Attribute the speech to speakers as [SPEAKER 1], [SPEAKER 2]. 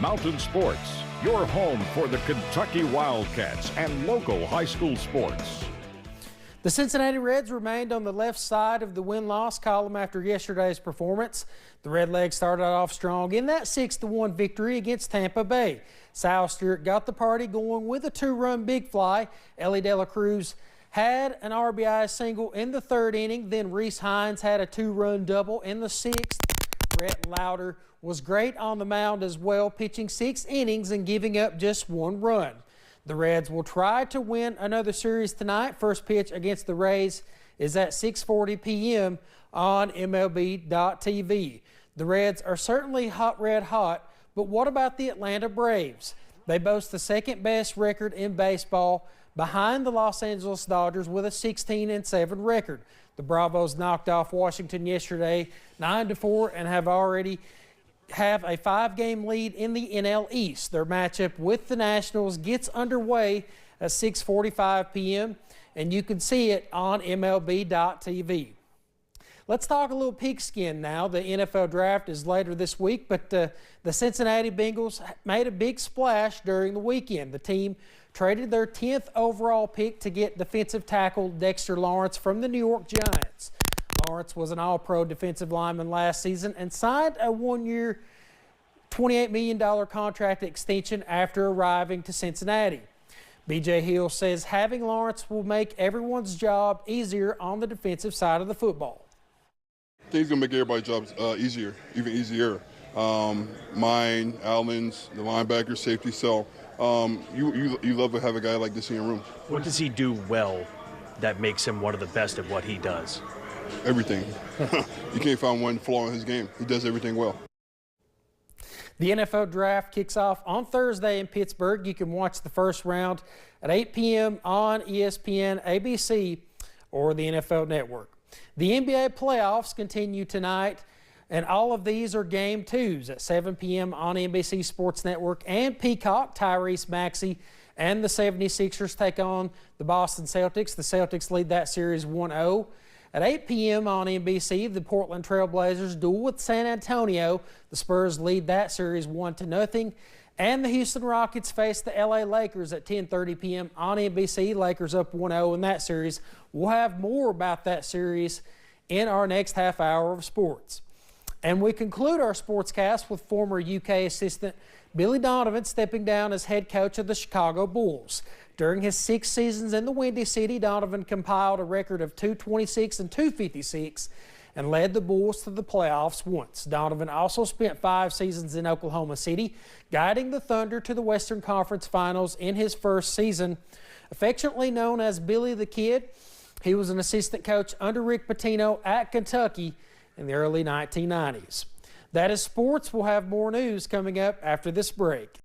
[SPEAKER 1] Mountain Sports, your home for the Kentucky Wildcats and local high school sports.
[SPEAKER 2] The Cincinnati Reds remained on the left side of the win-loss column after yesterday's performance. The Redlegs started off strong in that 6-1 victory against Tampa Bay. Sal Stewart got the party going with a 2-run big fly. Ellie De La Cruz had an RBI single in the third inning. Then Reese Hines had a 2-run double in the sixth. Brett Lauder was great on the mound as well, pitching 6 innings and giving up just 1 run. The Reds will try to win another series tonight. First pitch against the Rays is at 6:40 p.m. on MLB.TV. The Reds are certainly red hot, but what about the Atlanta Braves? They boast the second best record in baseball behind the Los Angeles Dodgers with a 16-7 record. The Bravos knocked off Washington yesterday 9-4 and have already have a 5-game lead in the NL East. Their matchup with the Nationals gets underway at 6:45 p.m. and you can see it on MLB.TV. Let's talk a little pigskin now. The NFL draft is later this week, but the Cincinnati Bengals made a big splash during the weekend. The team traded their 10th overall pick to get defensive tackle Dexter Lawrence from the New York Giants. Lawrence was an all-pro defensive lineman last season and signed a 1-year, $28 million contract extension after arriving to Cincinnati. B.J. Hill says having Lawrence will make everyone's job easier on the defensive side of the football.
[SPEAKER 3] I think it's going to make everybody's jobs even easier. Mine, Allen's, the linebacker, safety. So you love to have a guy like this in your room.
[SPEAKER 4] What does he do well that makes him one of the best at what he does?
[SPEAKER 3] Everything. You can't find one flaw in his game. He does everything well.
[SPEAKER 2] The NFL draft kicks off on Thursday in Pittsburgh. You can watch the first round at 8 p.m. on ESPN, ABC, or the NFL Network. The NBA playoffs continue tonight, and all of these are game 2s at 7 p.m. on NBC Sports Network and Peacock. Tyrese Maxey and the 76ers take on the Boston Celtics. The Celtics lead that series 1-0. At 8 p.m. on NBC, the Portland Trail Blazers duel with San Antonio. The Spurs lead that series 1-0. And the Houston Rockets face the LA Lakers at 10:30 p.m. on NBC. Lakers up 1-0 in that series. We'll have more about that series in our next half hour of sports. And we conclude our sportscast with former UK assistant Billy Donovan stepping down as head coach of the Chicago Bulls. During his 6 seasons in the Windy City, Donovan compiled a record of 226 and 256 and led the Bulls to the playoffs once. Donovan also spent 5 seasons in Oklahoma City, guiding the Thunder to the Western Conference Finals in his first season. Affectionately known as Billy the Kid, he was an assistant coach under Rick Pitino at Kentucky in the early 1990s. That is sports. We'll have more news coming up after this break.